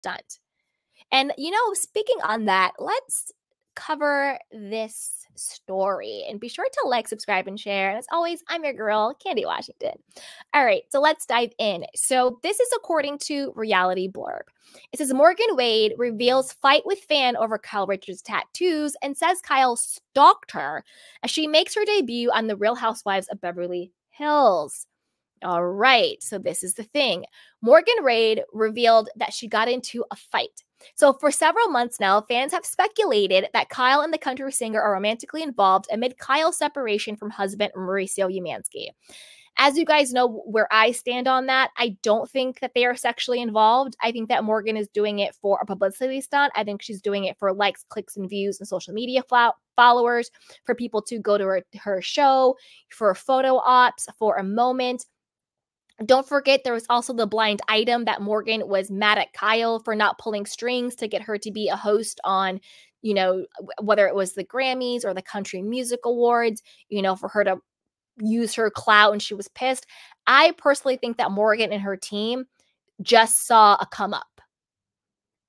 stunt. And, you know, speaking on that, let's cover this story. And be sure to like, subscribe, and share. And as always, I'm your girl, Candy Washington. All right, so let's dive in. So this is according to Reality Blurb. It says Morgan Wade reveals fight with fan over Kyle Richards' tattoos and says Kyle stalked her as she makes her debut on The Real Housewives of Beverly Hills. All right, so this is the thing. Morgan Wade revealed that she got into a fight. So for several months now, fans have speculated that Kyle and the country singer are romantically involved amid Kyle's separation from husband Mauricio Umansky. As you guys know where I stand on that, I don't think that they are sexually involved. I think that Morgan is doing it for a publicity stunt. I think she's doing it for likes, clicks, and views and social media followers, for people to go to her show, for photo ops, for a moment. Don't forget, there was also the blind item that Morgan was mad at Kyle for not pulling strings to get her to be a host on, you know, whether it was the Grammys or the Country Music Awards, you know, for her to use her clout, and she was pissed. I personally think that Morgan and her team just saw a come up.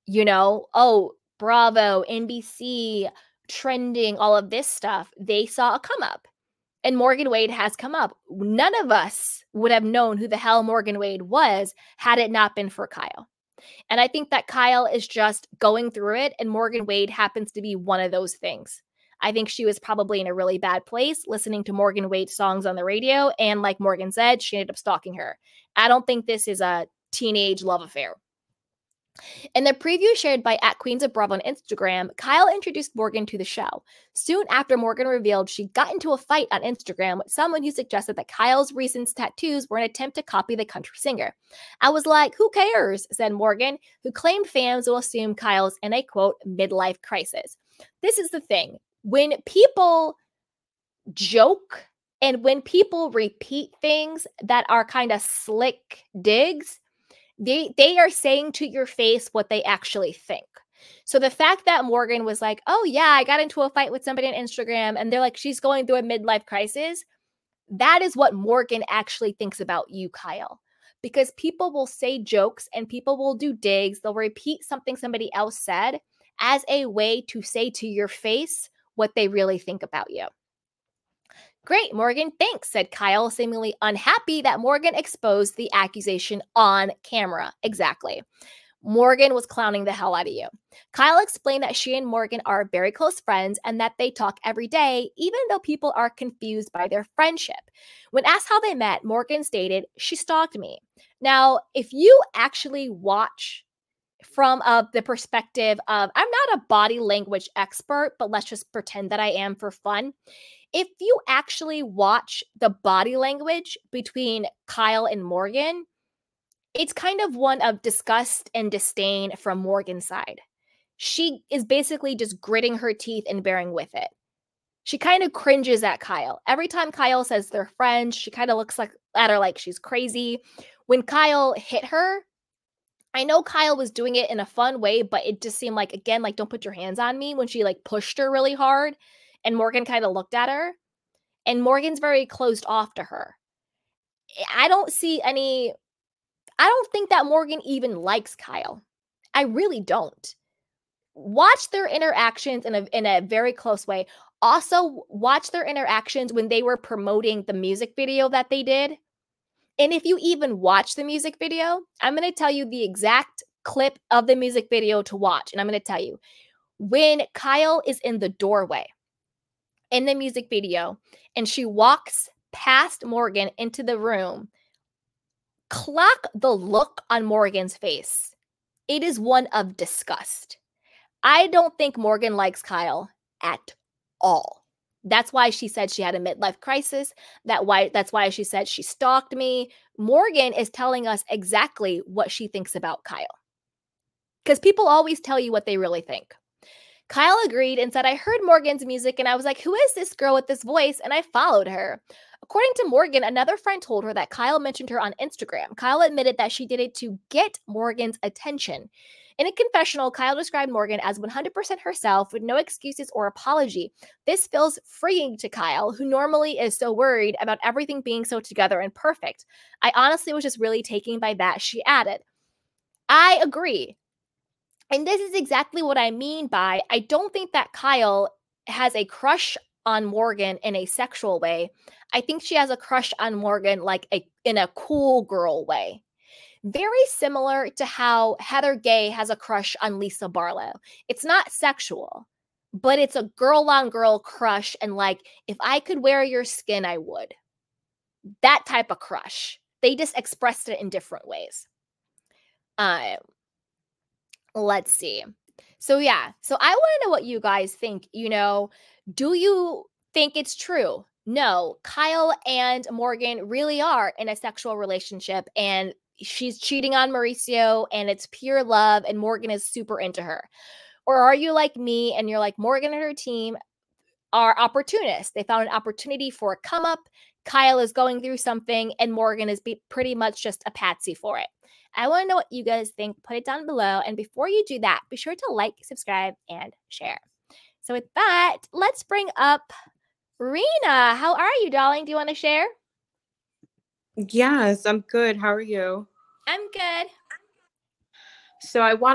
You know, oh, Bravo, NBC, trending, all of this stuff. They saw a come up. And Morgan Wade has come up. None of us would have known who the hell Morgan Wade was had it not been for Kyle. And I think that Kyle is just going through it, and Morgan Wade happens to be one of those things. I think she was probably in a really bad place listening to Morgan Wade songs on the radio. And like Morgan said, she ended up stalking her. I don't think this is a teenage love affair. In the preview shared by @QueensofBravo on Instagram, Kyle introduced Morgan to the show. Soon after, Morgan revealed she got into a fight on Instagram with someone who suggested that Kyle's recent tattoos were an attempt to copy the country singer. I was like, who cares, said Morgan, who claimed fans will assume Kyle's in a, quote, midlife crisis. This is the thing. When people joke and when people repeat things that are kind of slick digs, they are saying to your face what they actually think. So the fact that Morgan was like, oh yeah, I got into a fight with somebody on Instagram, and they're like, she's going through a midlife crisis, that is what Morgan actually thinks about you, Kyle. Because people will say jokes and people will do digs. They'll repeat something somebody else said as a way to say to your face what they really think about you. Great, Morgan, thanks, said Kyle, seemingly unhappy that Morgan exposed the accusation on camera. Exactly. Morgan was clowning the hell out of you. Kyle explained that she and Morgan are very close friends and that they talk every day, even though people are confused by their friendship. When asked how they met, Morgan stated, she stalked me. Now, if you actually watch from the perspective of, I'm not a body language expert, but let's just pretend that I am for fun. If you actually watch the body language between Kyle and Morgan, it's kind of one of disgust and disdain from Morgan's side. She is basically just gritting her teeth and bearing with it. She kind of cringes at Kyle. Every time Kyle says they're friends, she kind of looks at her like she's crazy. When Kyle hit her, I know Kyle was doing it in a fun way, but it just seemed like, again, like, don't put your hands on me, when she like pushed her really hard and Morgan kind of looked at her, and Morgan's very closed off to her. I don't think that Morgan even likes Kyle. I really don't. Watch their interactions in a very close way. Also, watch their interactions when they were promoting the music video that they did. And if you even watch the music video, I'm going to tell you the exact clip of the music video to watch. And I'm going to tell you, when Kyle is in the doorway in the music video and she walks past Morgan into the room, clock the look on Morgan's face. It is one of disgust. I don't think Morgan likes Kyle at all. That's why she said she had a midlife crisis. That's why she said she stalked me. Morgan is telling us exactly what she thinks about Kyle. Because people always tell you what they really think. Kyle agreed and said, I heard Morgan's music and I was like, who is this girl with this voice? And I followed her. According to Morgan, another friend told her that Kyle mentioned her on Instagram. Kyle admitted that she did it to get Morgan's attention. In a confessional, Kyle described Morgan as 100% herself with no excuses or apology. This feels freeing to Kyle, who normally is so worried about everything being so together and perfect. I honestly was just really taken by that, she added. I agree. And this is exactly what I mean by I don't think that Kyle has a crush on Morgan in a sexual way. I think she has a crush on Morgan like in a cool girl way. Very similar to how Heather Gay has a crush on Lisa Barlow. It's not sexual, but it's a girl on girl crush. And like, if I could wear your skin, I would. That type of crush. They just expressed it in different ways. Let's see. So yeah, so I want to know what you guys think. Do you think it's true? No, Kyle and Morgan really are in a sexual relationship, and she's cheating on Mauricio, and it's pure love, and Morgan is super into her. Or are you like me and you're like, Morgan and her team are opportunists? They found an opportunity for a come up. Kyle is going through something, and Morgan is pretty much just a patsy for it. I want to know what you guys think. Put it down below. And before you do that, be sure to like, subscribe, and share. So with that, let's bring up Rena. How are you, darling? Do you want to share? Yes, I'm good. How are you? I'm good. So I wanted